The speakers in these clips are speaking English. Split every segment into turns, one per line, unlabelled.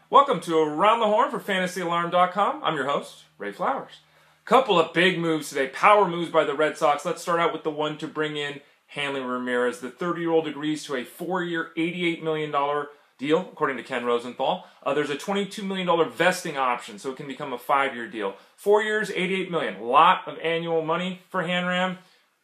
Welcome to Around the Horn for FantasyAlarm.com. I'm your host, Ray Flowers. Couple of big moves today, power moves by the Red Sox. Let's start out with the one to bring in Hanley Ramirez. The 30-year-old agrees to a 4-year, $88 million deal, according to Ken Rosenthal. There's a $22 million vesting option, so it can become a 5-year deal. 4 years, $88 million. A lot of annual money for Hanram.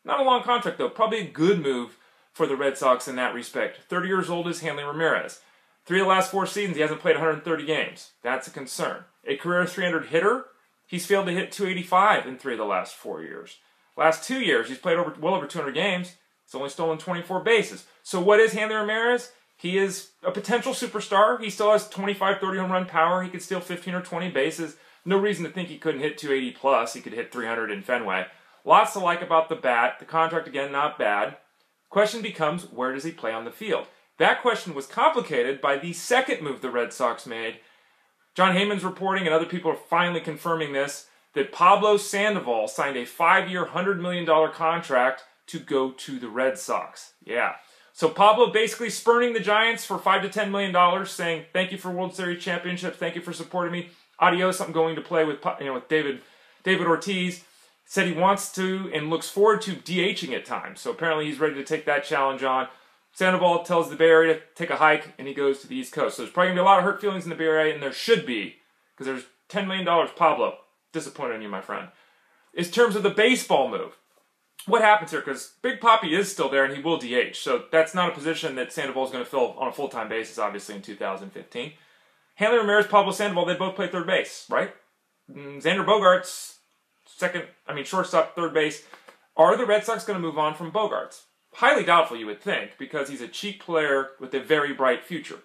Not a long contract, though. Probably a good move for the Red Sox in that respect. 30 years old is Hanley Ramirez. 3 of the last 4 seasons, he hasn't played 130 games. That's a concern. A career 300 hitter, he's failed to hit 285 in 3 of the last 4 years. Last 2 years, he's played well over 200 games. He's only stolen 24 bases. So what is Hanley Ramirez? He is a potential superstar. He still has 25, 30 home run power. He could steal 15 or 20 bases. No reason to think he couldn't hit 280 plus. He could hit 300 in Fenway. Lots to like about the bat. The contract, again, not bad. Question becomes, where does he play on the field? That question was complicated by the second move the Red Sox made. John Heyman's reporting, and other people are finally confirming this, that Pablo Sandoval signed a 5-year, $100 million contract to go to the Red Sox. Yeah. So Pablo basically spurning the Giants for $5 to $10 million, saying, thank you for World Series championships, thank you for supporting me. Adios, I'm going to play with David Ortiz. Said he wants to and looks forward to DHing at times. So apparently he's ready to take that challenge on. Sandoval tells the Bay Area to take a hike, and he goes to the East Coast. So there's probably going to be a lot of hurt feelings in the Bay Area, and there should be, because there's $10 million, Pablo. Disappointed in you, my friend. In terms of the baseball move, what happens here? Because Big Papi is still there, and he will DH. So that's not a position that Sandoval is going to fill on a full-time basis, obviously, in 2015. Hanley Ramirez, Pablo Sandoval, they both play third base, right? Xander Bogaerts, shortstop, third base. Are the Red Sox going to move on from Bogaerts? Highly doubtful, you would think, because he's a cheap player with a very bright future.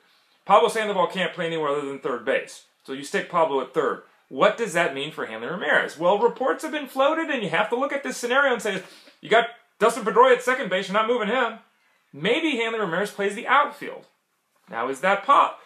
Pablo Sandoval can't play anywhere other than third base, so you stick Pablo at third. What does that mean for Hanley Ramirez? Well, reports have been floated, and you have to look at this scenario and say, you got Dustin Pedroia at second base, you're not moving him. Maybe Hanley Ramirez plays the outfield. Now, is that pop?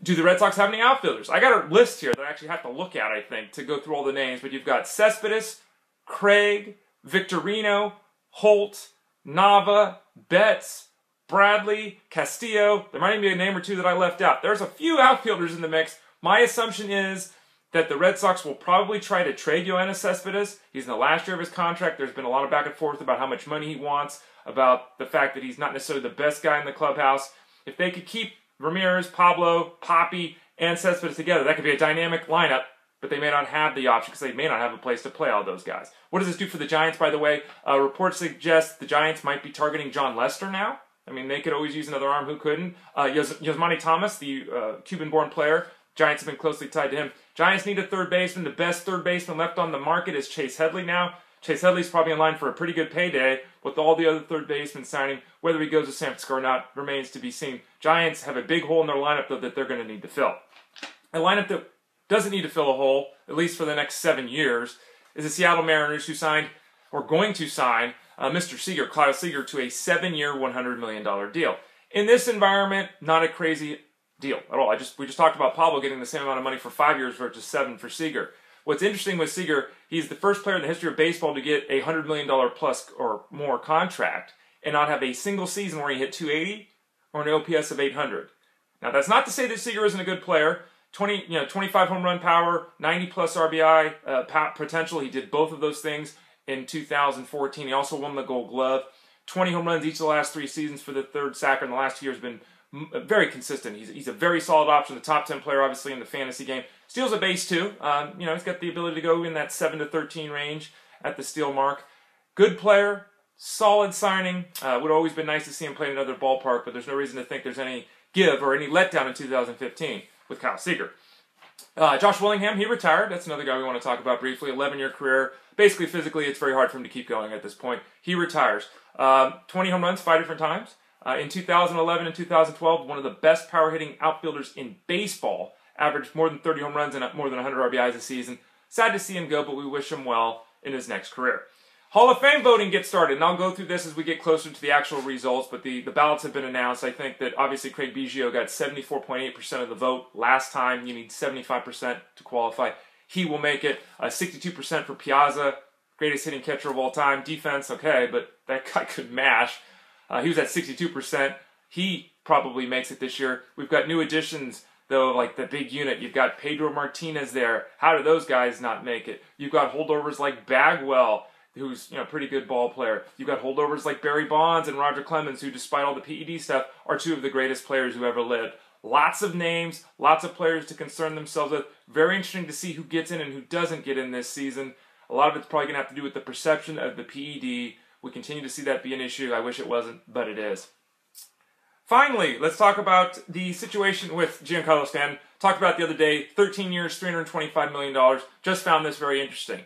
Do the Red Sox have any outfielders? I got a list here that I actually have to look at, I think, to go through all the names, but you've got Cespedes, Craig, Victorino, Holt, Nava, Betts, Bradley, Castillo. There might even be a name or two that I left out. There's a few outfielders in the mix. My assumption is that the Red Sox will probably try to trade Yoenis Cespedes. He's in the last year of his contract. There's been a lot of back and forth about how much money he wants, about the fact that he's not necessarily the best guy in the clubhouse. If they could keep Ramirez, Pablo, Papi, and Cespedes together, that could be a dynamic lineup. But they may not have the option because they may not have a place to play all those guys. What does this do for the Giants, by the way? Reports suggest the Giants might be targeting John Lester now. I mean, they could always use another arm. Who couldn't? Yasmani Thomas, the Cuban-born player. Giants have been closely tied to him. Giants need a third baseman. The best third baseman left on the market is Chase Headley now. Chase Headley's probably in line for a pretty good payday with all the other third basemen signing. Whether he goes to San Francisco or not remains to be seen. Giants have a big hole in their lineup, though, that they're going to need to fill. A lineup that doesn't need to fill a hole, at least for the next 7 years, is the Seattle Mariners, who signed, or going to sign, Mr. Seager, Kyle Seager, to a 7-year, $100 million deal. In this environment, not a crazy deal at all. We just talked about Pablo getting the same amount of money for 5 years versus 7 for Seager. What's interesting with Seager, he's the first player in the history of baseball to get a $100 million plus or more contract and not have a single season where he hit 280 or an OPS of 800. Now, that's not to say that Seager isn't a good player. 25 home run power, 90 plus RBI potential. He did both of those things in 2014. He also won the Gold Glove. 20 home runs each of the last 3 seasons for the third sacker in the last 2 years. Been very consistent. He's a very solid option. The top 10 player, obviously, in the fantasy game. Steals a base, too. He's got the ability to go in that 7 to 13 range at the steal mark. Good player. Solid signing. Would always been nice to see him play in another ballpark, but there's no reason to think there's any give or any letdown in 2015. With Kyle Seager. Josh Willingham, he retired. That's another guy we want to talk about briefly. 11-year career. Basically, physically, it's very hard for him to keep going at this point. He retires. 20 home runs, 5 different times. In 2011 and 2012, one of the best power-hitting outfielders in baseball. Averaged more than 30 home runs and more than 100 RBIs a season. Sad to see him go, but we wish him well in his next career. Hall of Fame voting gets started, and I'll go through this as we get closer to the actual results, but the ballots have been announced. I think that obviously Craig Biggio got 74.8% of the vote last time. You need 75% to qualify. He will make it. 62% for Piazza, greatest hitting catcher of all time. Defense, okay, but that guy could mash. He was at 62%. He probably makes it this year. We've got new additions though, like the big unit. You've got Pedro Martinez there. How do those guys not make it? You've got holdovers like Bagwell, who's a pretty good ball player. You've got holdovers like Barry Bonds and Roger Clemens, who, despite all the PED stuff, are two of the greatest players who ever lived. Lots of names, lots of players to concern themselves with. Very interesting to see who gets in and who doesn't get in this season. A lot of it's probably going to have to do with the perception of the PED. We continue to see that be an issue. I wish it wasn't, but it is. Finally, let's talk about the situation with Giancarlo Stanton. Talked about it the other day, 13 years, $325 million. Just found this very interesting.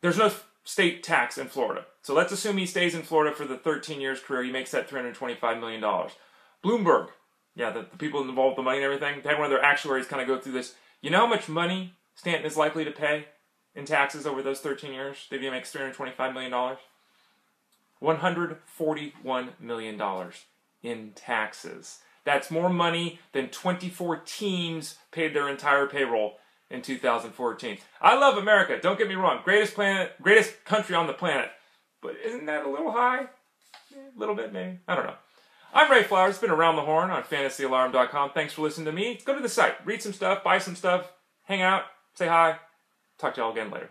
There's no state tax in Florida. So let's assume he stays in Florida for the 13 years career. He makes that $325 million. Bloomberg, the people involved with the money and everything, they had one of their actuaries kind of go through this. You know how much money Stanton is likely to pay in taxes over those 13 years if he makes $325 million? $141 million in taxes. That's more money than 24 teams paid their entire payroll in 2014. I love America, don't get me wrong. Greatest country on the planet. But isn't that a little high? A little bit, maybe. I don't know. I'm Ray Flowers. It's been Around the Horn on FantasyAlarm.com. Thanks for listening to me. Go to the site, read some stuff, buy some stuff, hang out, say hi. Talk to y'all again later.